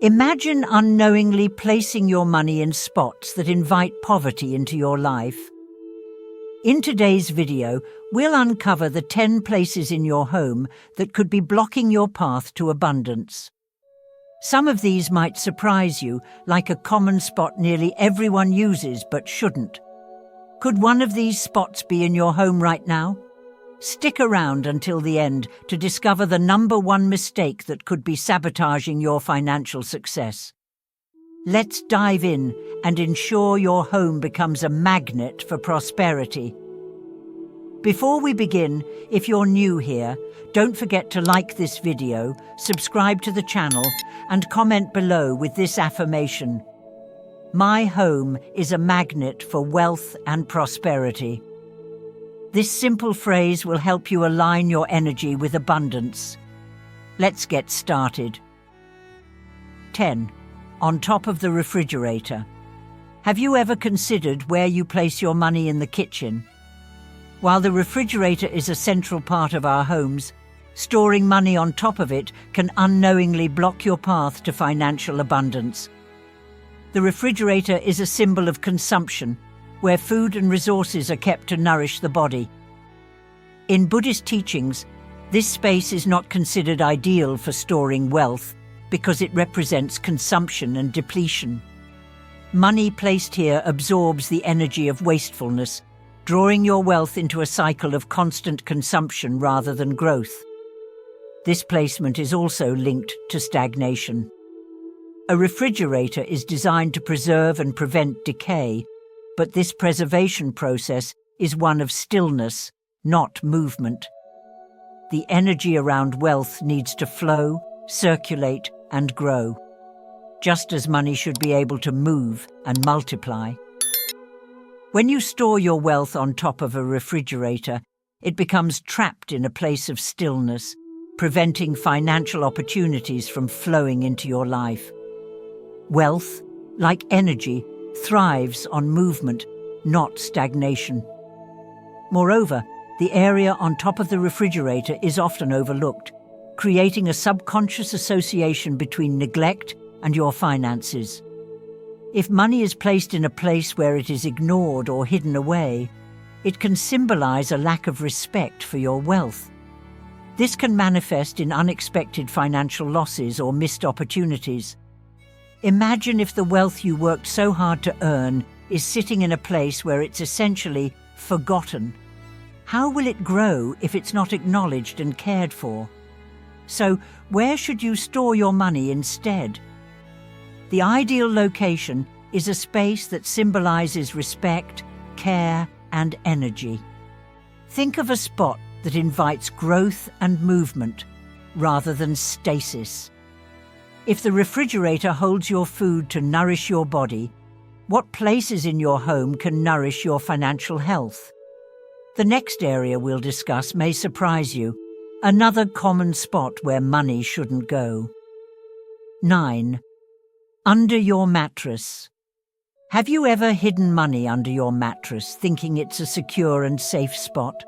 Imagine unknowingly placing your money in spots that invite poverty into your life. In today's video, we'll uncover the 10 places in your home that could be blocking your path to abundance. Some of these might surprise you, like a common spot nearly everyone uses but shouldn't. Could one of these spots be in your home right now? Stick around until the end to discover the number one mistake that could be sabotaging your financial success. Let's dive in and ensure your home becomes a magnet for prosperity. Before we begin, if you're new here, don't forget to like this video, subscribe to the channel, and comment below with this affirmation: My home is a magnet for wealth and prosperity. This simple phrase will help you align your energy with abundance. Let's get started. 10. On top of the refrigerator. Have you ever considered where you place your money in the kitchen? While the refrigerator is a central part of our homes, storing money on top of it can unknowingly block your path to financial abundance. The refrigerator is a symbol of consumption, where food and resources are kept to nourish the body. In Buddhist teachings, this space is not considered ideal for storing wealth because it represents consumption and depletion. Money placed here absorbs the energy of wastefulness, drawing your wealth into a cycle of constant consumption rather than growth. This placement is also linked to stagnation. A refrigerator is designed to preserve and prevent decay, but this preservation process is one of stillness, not movement. The energy around wealth needs to flow, circulate, and grow, just as money should be able to move and multiply. When you store your wealth on top of a refrigerator, it becomes trapped in a place of stillness, preventing financial opportunities from flowing into your life. Wealth, like energy, thrives on movement, not stagnation. Moreover, the area on top of the refrigerator is often overlooked, creating a subconscious association between neglect and your finances. If money is placed in a place where it is ignored or hidden away, it can symbolize a lack of respect for your wealth. This can manifest in unexpected financial losses or missed opportunities. Imagine if the wealth you worked so hard to earn is sitting in a place where it's essentially forgotten. How will it grow if it's not acknowledged and cared for? So, where should you store your money instead? The ideal location is a space that symbolizes respect, care, and energy. Think of a spot that invites growth and movement, rather than stasis. If the refrigerator holds your food to nourish your body, what places in your home can nourish your financial health? The next area we'll discuss may surprise you, another common spot where money shouldn't go. 9. Under your mattress. Have you ever hidden money under your mattress, thinking it's a secure and safe spot?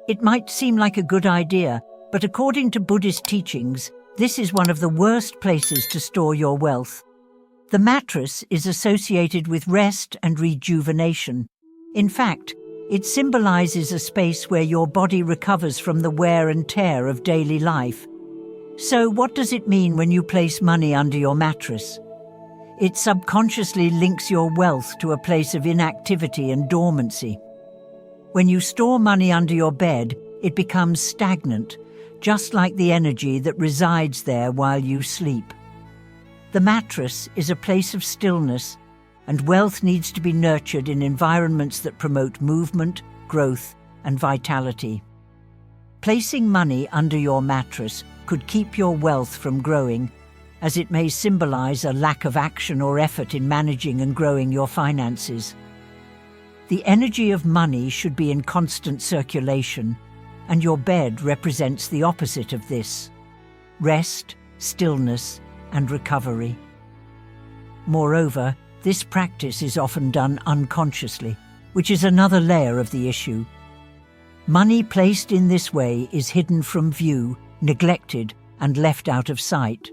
It might seem like a good idea, but according to Buddhist teachings, this is one of the worst places to store your wealth. The mattress is associated with rest and rejuvenation. In fact, it symbolizes a space where your body recovers from the wear and tear of daily life. So what does it mean when you place money under your mattress? It subconsciously links your wealth to a place of inactivity and dormancy. When you store money under your bed, it becomes stagnant, just like the energy that resides there while you sleep. The mattress is a place of stillness, and wealth needs to be nurtured in environments that promote movement, growth, and vitality. Placing money under your mattress could keep your wealth from growing, as it may symbolize a lack of action or effort in managing and growing your finances. The energy of money should be in constant circulation, and your bed represents the opposite of this: rest, stillness, and recovery. Moreover, this practice is often done unconsciously, which is another layer of the issue. Money placed in this way is hidden from view, neglected, and left out of sight.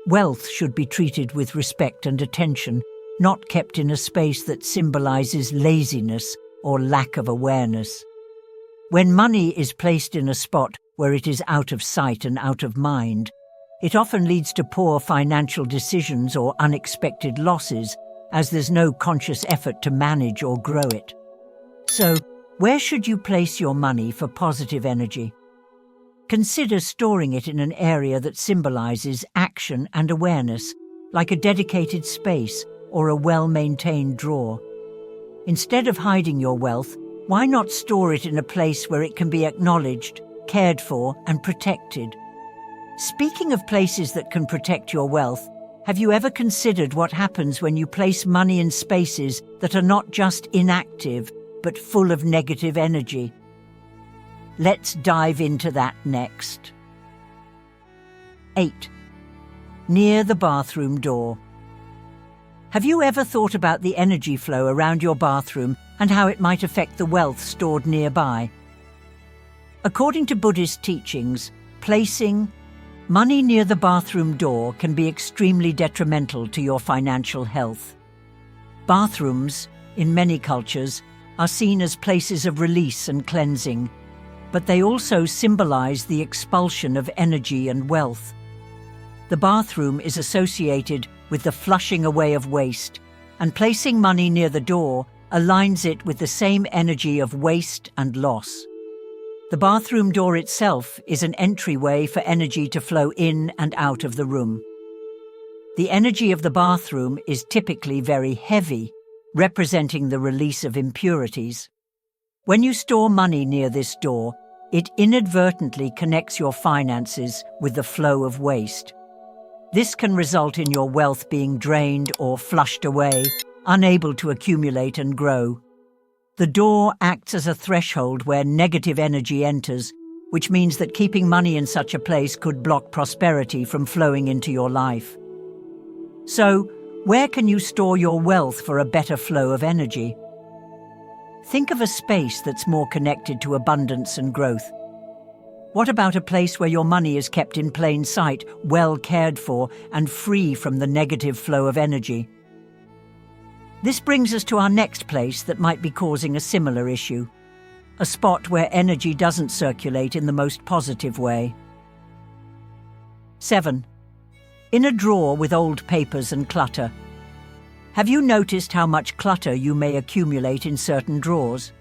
Wealth should be treated with respect and attention, not kept in a space that symbolizes laziness or lack of awareness. When money is placed in a spot where it is out of sight and out of mind, it often leads to poor financial decisions or unexpected losses, as there's no conscious effort to manage or grow it. So, where should you place your money for positive energy? Consider storing it in an area that symbolizes action and awareness, like a dedicated space or a well-maintained drawer. Instead of hiding your wealth, why not store it in a place where it can be acknowledged, cared for, and protected? Speaking of places that can protect your wealth, have you ever considered what happens when you place money in spaces that are not just inactive, but full of negative energy? Let's dive into that next. 8. Near the bathroom door. Have you ever thought about the energy flow around your bathroom and how it might affect the wealth stored nearby? According to Buddhist teachings, placing money near the bathroom door can be extremely detrimental to your financial health. Bathrooms, in many cultures, are seen as places of release and cleansing, but they also symbolize the expulsion of energy and wealth. The bathroom is associated with the flushing away of waste, and placing money near the door aligns it with the same energy of waste and loss. The bathroom door itself is an entryway for energy to flow in and out of the room. The energy of the bathroom is typically very heavy, representing the release of impurities. When you store money near this door, it inadvertently connects your finances with the flow of waste. This can result in your wealth being drained or flushed away, unable to accumulate and grow. The door acts as a threshold where negative energy enters, which means that keeping money in such a place could block prosperity from flowing into your life. So, where can you store your wealth for a better flow of energy? Think of a space that's more connected to abundance and growth. What about a place where your money is kept in plain sight, well cared for, and free from the negative flow of energy? This brings us to our next place that might be causing a similar issue. A spot where energy doesn't circulate in the most positive way. 7. In a drawer with old papers and clutter. Have you noticed how much clutter you may accumulate in certain drawers?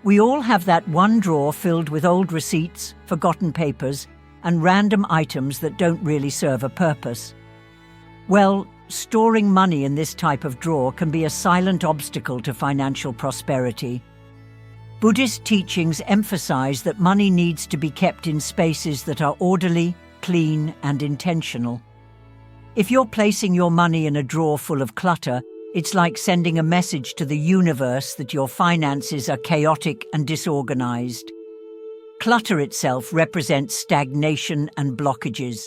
We all have that one drawer filled with old receipts, forgotten papers, and random items that don't really serve a purpose. Well, storing money in this type of drawer can be a silent obstacle to financial prosperity. Buddhist teachings emphasize that money needs to be kept in spaces that are orderly, clean, and intentional. If you're placing your money in a drawer full of clutter, it's like sending a message to the universe that your finances are chaotic and disorganized. Clutter itself represents stagnation and blockages.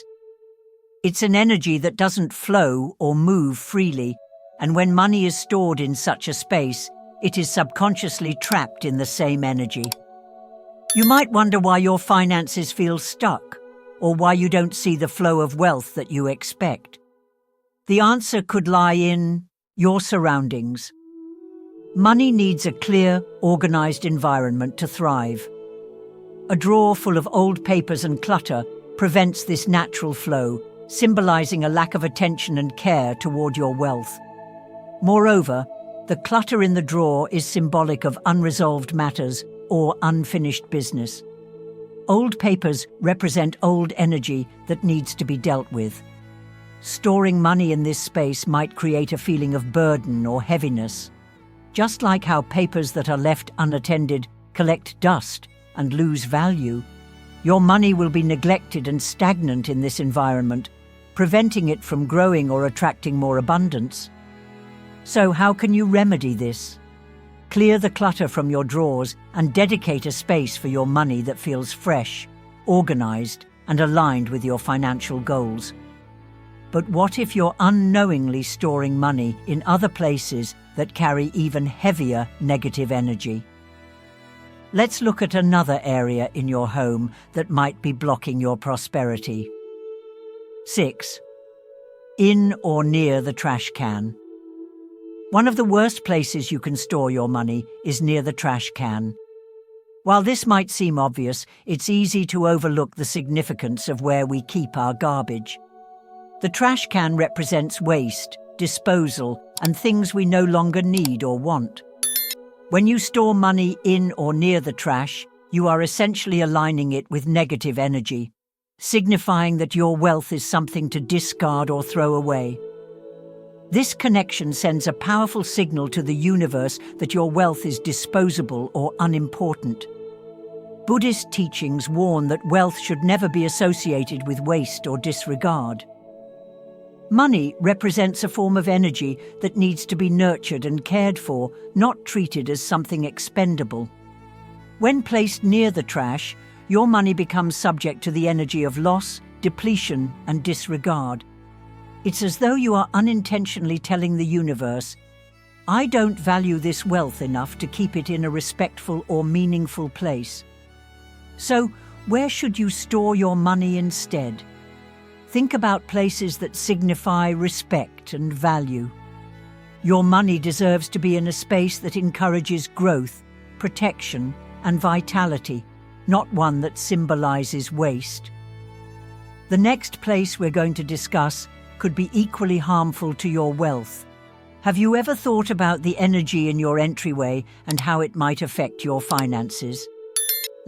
It's an energy that doesn't flow or move freely, and when money is stored in such a space, it is subconsciously trapped in the same energy. You might wonder why your finances feel stuck, or why you don't see the flow of wealth that you expect. The answer could lie in your surroundings. Money needs a clear, organized environment to thrive. A drawer full of old papers and clutter prevents this natural flow, symbolizing a lack of attention and care toward your wealth. Moreover, the clutter in the drawer is symbolic of unresolved matters or unfinished business. Old papers represent old energy that needs to be dealt with. Storing money in this space might create a feeling of burden or heaviness. Just like how papers that are left unattended collect dust and lose value, your money will be neglected and stagnant in this environment, preventing it from growing or attracting more abundance. So how can you remedy this? Clear the clutter from your drawers and dedicate a space for your money that feels fresh, organized, and aligned with your financial goals. But what if you're unknowingly storing money in other places that carry even heavier negative energy? Let's look at another area in your home that might be blocking your prosperity. 6. in or near the trash can. One of the worst places you can store your money is near the trash can. While this might seem obvious, it's easy to overlook the significance of where we keep our garbage. The trash can represents waste, disposal, and things we no longer need or want. When you store money in or near the trash, you are essentially aligning it with negative energy, signifying that your wealth is something to discard or throw away. This connection sends a powerful signal to the universe that your wealth is disposable or unimportant. Buddhist teachings warn that wealth should never be associated with waste or disregard. Money represents a form of energy that needs to be nurtured and cared for, not treated as something expendable. When placed near the trash, your money becomes subject to the energy of loss, depletion, and disregard. It's as though you are unintentionally telling the universe, "I don't value this wealth enough to keep it in a respectful or meaningful place." So, where should you store your money instead? Think about places that signify respect and value. Your money deserves to be in a space that encourages growth, protection, and vitality, not one that symbolizes waste. The next place we're going to discuss could be equally harmful to your wealth. Have you ever thought about the energy in your entryway and how it might affect your finances?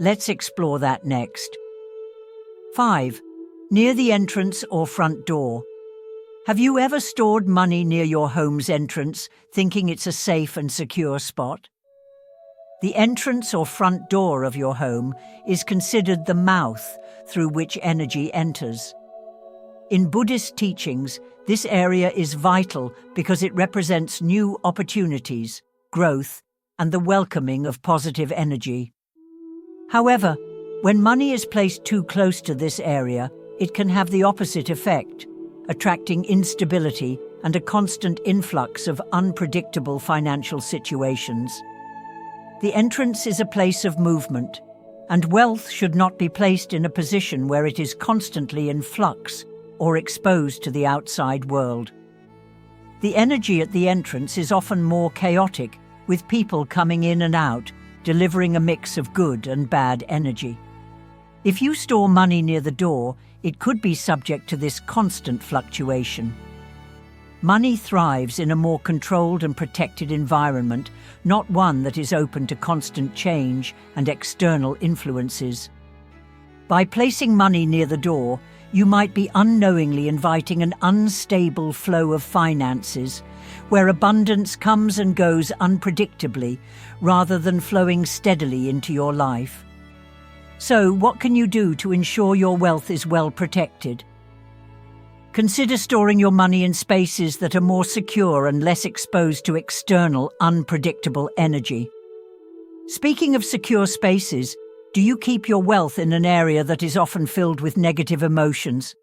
Let's explore that next. 5. Near the entrance or front door. Have you ever stored money near your home's entrance, thinking it's a safe and secure spot? The entrance or front door of your home is considered the mouth through which energy enters. In Buddhist teachings, this area is vital because it represents new opportunities, growth, and the welcoming of positive energy. However, when money is placed too close to this area, it can have the opposite effect, attracting instability and a constant influx of unpredictable financial situations. The entrance is a place of movement, and wealth should not be placed in a position where it is constantly in flux or exposed to the outside world. The energy at the entrance is often more chaotic, with people coming in and out, delivering a mix of good and bad energy. If you store money near the door, it could be subject to this constant fluctuation. Money thrives in a more controlled and protected environment, not one that is open to constant change and external influences. By placing money near the door, you might be unknowingly inviting an unstable flow of finances, where abundance comes and goes unpredictably, rather than flowing steadily into your life. So, what can you do to ensure your wealth is well protected? Consider storing your money in spaces that are more secure and less exposed to external, unpredictable energy. Speaking of secure spaces, do you keep your wealth in an area that is often filled with negative emotions?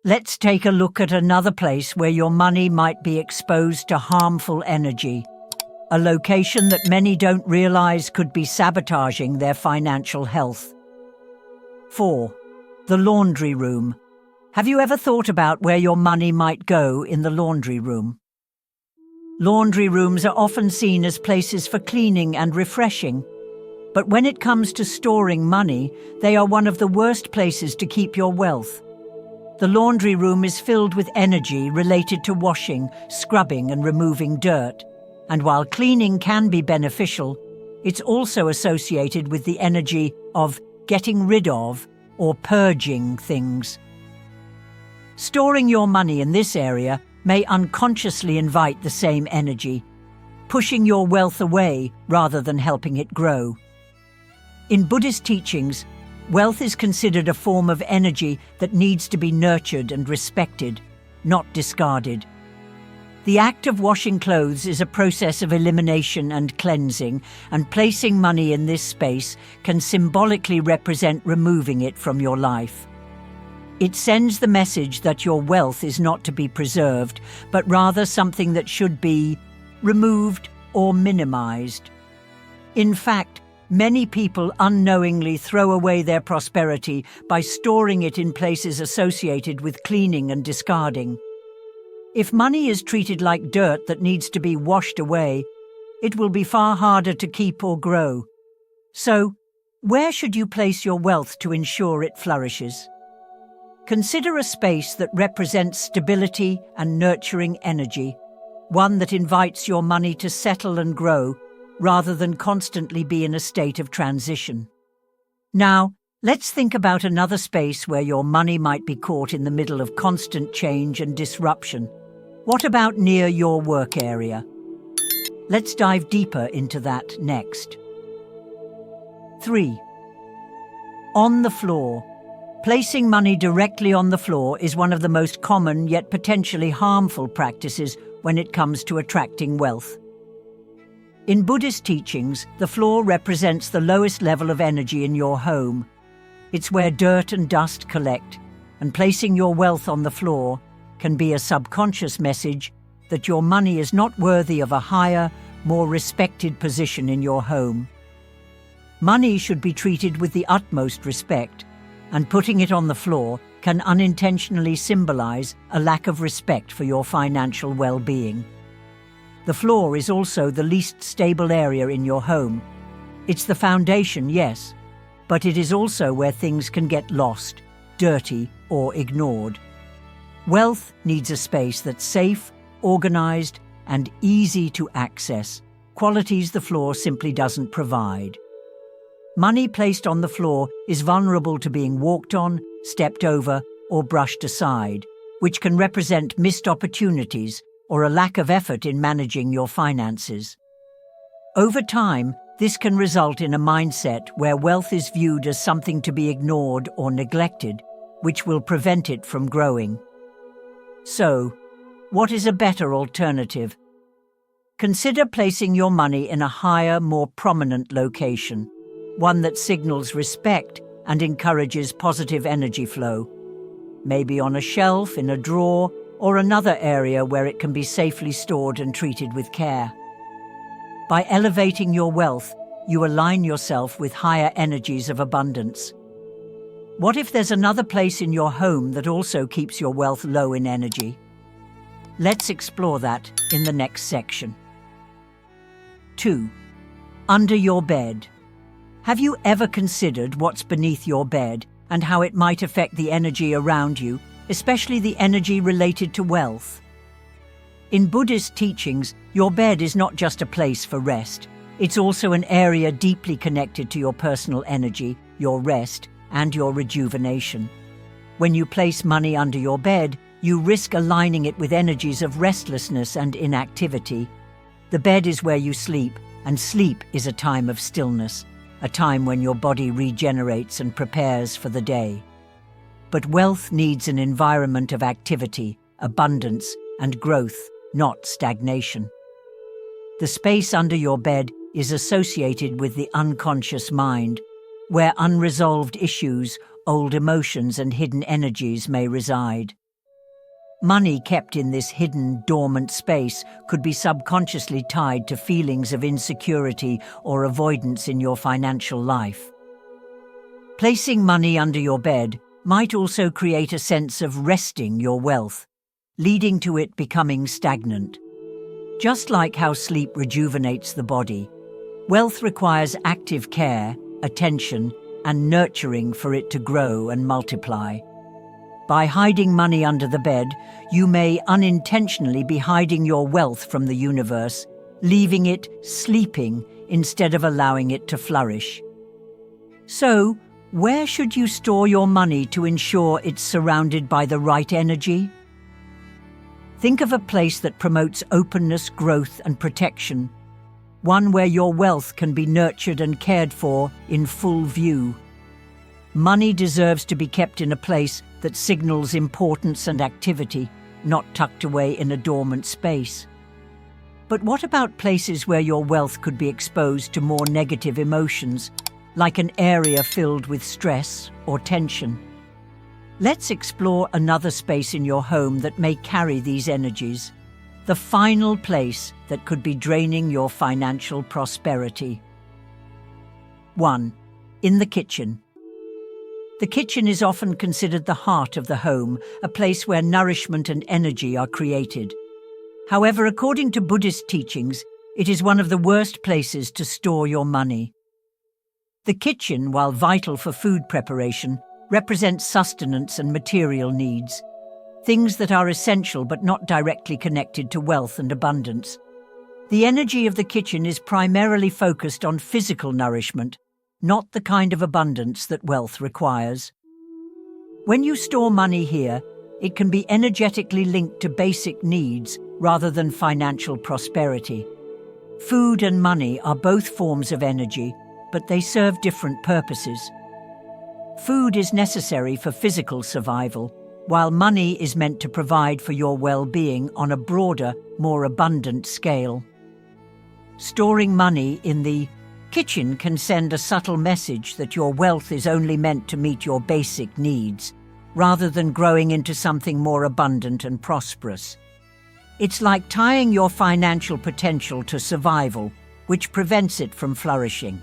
Let's take a look at another place where your money might be exposed to harmful energy, a location that many don't realize could be sabotaging their financial health. 4. The laundry room. Have you ever thought about where your money might go in the laundry room? Laundry rooms are often seen as places for cleaning and refreshing, but when it comes to storing money, they are one of the worst places to keep your wealth. The laundry room is filled with energy related to washing, scrubbing, and removing dirt, and while cleaning can be beneficial, it's also associated with the energy of getting rid of or purging things. Storing your money in this area may unconsciously invite the same energy, pushing your wealth away rather than helping it grow. In Buddhist teachings, wealth is considered a form of energy that needs to be nurtured and respected, not discarded. The act of washing clothes is a process of elimination and cleansing, and placing money in this space can symbolically represent removing it from your life. It sends the message that your wealth is not to be preserved, but rather something that should be removed or minimized. In fact, many people unknowingly throw away their prosperity by storing it in places associated with cleaning and discarding. If money is treated like dirt that needs to be washed away, it will be far harder to keep or grow. So, where should you place your wealth to ensure it flourishes? Consider a space that represents stability and nurturing energy, one that invites your money to settle and grow rather than constantly be in a state of transition. Now, let's think about another space where your money might be caught in the middle of constant change and disruption. What about near your work area? Let's dive deeper into that next. 3. On the floor. Placing money directly on the floor is one of the most common yet potentially harmful practices when it comes to attracting wealth. In Buddhist teachings, the floor represents the lowest level of energy in your home. It's where dirt and dust collect, and placing your wealth on the floor can be a subconscious message that your money is not worthy of a higher, more respected position in your home. Money should be treated with the utmost respect, and putting it on the floor can unintentionally symbolize a lack of respect for your financial well-being. The floor is also the least stable area in your home. It's the foundation, yes, but it is also where things can get lost, dirty, or ignored. Wealth needs a space that's safe, organized, and easy to access, qualities the floor simply doesn't provide. Money placed on the floor is vulnerable to being walked on, stepped over, or brushed aside, which can represent missed opportunities or a lack of effort in managing your finances. Over time, this can result in a mindset where wealth is viewed as something to be ignored or neglected, which will prevent it from growing. So, what is a better alternative? Consider placing your money in a higher, more prominent location, one that signals respect and encourages positive energy flow. Maybe on a shelf, in a drawer, or another area where it can be safely stored and treated with care. By elevating your wealth, you align yourself with higher energies of abundance. What if there's another place in your home that also keeps your wealth low in energy? Let's explore that in the next section. 2. Under your bed. Have you ever considered what's beneath your bed and how it might affect the energy around you, especially the energy related to wealth? In Buddhist teachings, your bed is not just a place for rest. It's also an area deeply connected to your personal energy, your rest, and your rejuvenation. When you place money under your bed, you risk aligning it with energies of restlessness and inactivity. The bed is where you sleep, and sleep is a time of stillness, a time when your body regenerates and prepares for the day. But wealth needs an environment of activity, abundance, and growth, not stagnation. The space under your bed is associated with the unconscious mind, where unresolved issues, old emotions, and hidden energies may reside. Money kept in this hidden, dormant space could be subconsciously tied to feelings of insecurity or avoidance in your financial life. Placing money under your bed might also create a sense of resting your wealth, leading to it becoming stagnant. Just like how sleep rejuvenates the body, wealth requires active care, attention, and nurturing for it to grow and multiply. By hiding money under the bed, you may unintentionally be hiding your wealth from the universe, leaving it sleeping instead of allowing it to flourish. So, where should you store your money to ensure it's surrounded by the right energy? Think of a place that promotes openness, growth, and protection, one where your wealth can be nurtured and cared for in full view. Money deserves to be kept in a place that signals importance and activity, not tucked away in a dormant space. But what about places where your wealth could be exposed to more negative emotions, like an area filled with stress or tension? Let's explore another space in your home that may carry these energies, the final place that could be draining your financial prosperity. 1. In the kitchen. The kitchen is often considered the heart of the home, a place where nourishment and energy are created. However, according to Buddhist teachings, it is one of the worst places to store your money. The kitchen, while vital for food preparation, represents sustenance and material needs, things that are essential but not directly connected to wealth and abundance. The energy of the kitchen is primarily focused on physical nourishment, not the kind of abundance that wealth requires. When you store money here, it can be energetically linked to basic needs rather than financial prosperity. Food and money are both forms of energy, but they serve different purposes. Food is necessary for physical survival, while money is meant to provide for your well-being on a broader, more abundant scale. Storing money in the kitchen can send a subtle message that your wealth is only meant to meet your basic needs, rather than growing into something more abundant and prosperous. It's like tying your financial potential to survival, which prevents it from flourishing.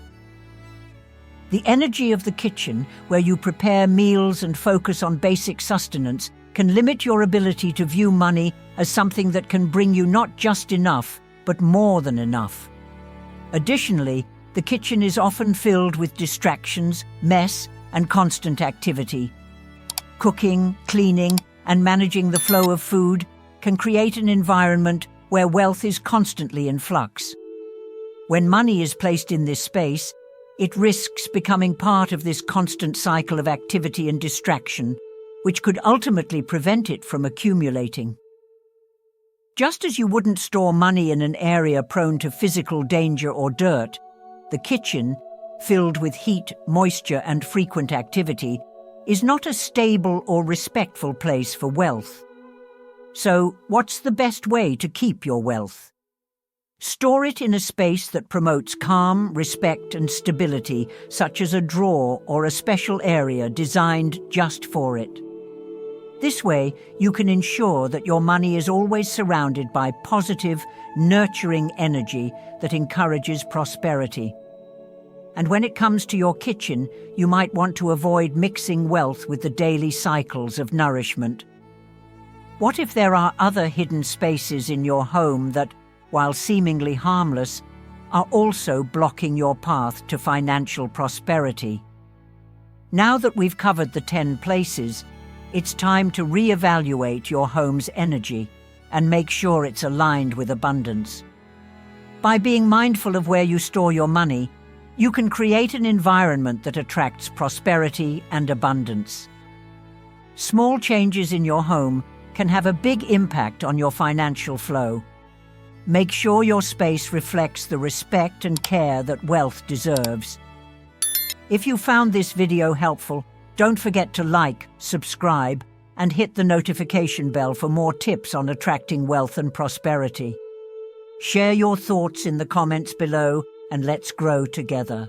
The energy of the kitchen, where you prepare meals and focus on basic sustenance, can limit your ability to view money as something that can bring you not just enough, but more than enough. Additionally, the kitchen is often filled with distractions, mess, and constant activity. Cooking, cleaning, and managing the flow of food can create an environment where wealth is constantly in flux. When money is placed in this space, it risks becoming part of this constant cycle of activity and distraction, which could ultimately prevent it from accumulating. Just as you wouldn't store money in an area prone to physical danger or dirt, the kitchen, filled with heat, moisture, and frequent activity, is not a stable or respectful place for wealth. So, what's the best way to keep your wealth? Store it in a space that promotes calm, respect, and stability, such as a drawer or a special area designed just for it. This way, you can ensure that your money is always surrounded by positive, nurturing energy that encourages prosperity. And when it comes to your kitchen, you might want to avoid mixing wealth with the daily cycles of nourishment. What if there are other hidden spaces in your home that, while seemingly harmless, are also blocking your path to financial prosperity? Now that we've covered the 10 places, it's time to reevaluate your home's energy and make sure it's aligned with abundance. By being mindful of where you store your money, you can create an environment that attracts prosperity and abundance. Small changes in your home can have a big impact on your financial flow. Make sure your space reflects the respect and care that wealth deserves. If you found this video helpful, don't forget to like, subscribe, and hit the notification bell for more tips on attracting wealth and prosperity. Share your thoughts in the comments below, and let's grow together.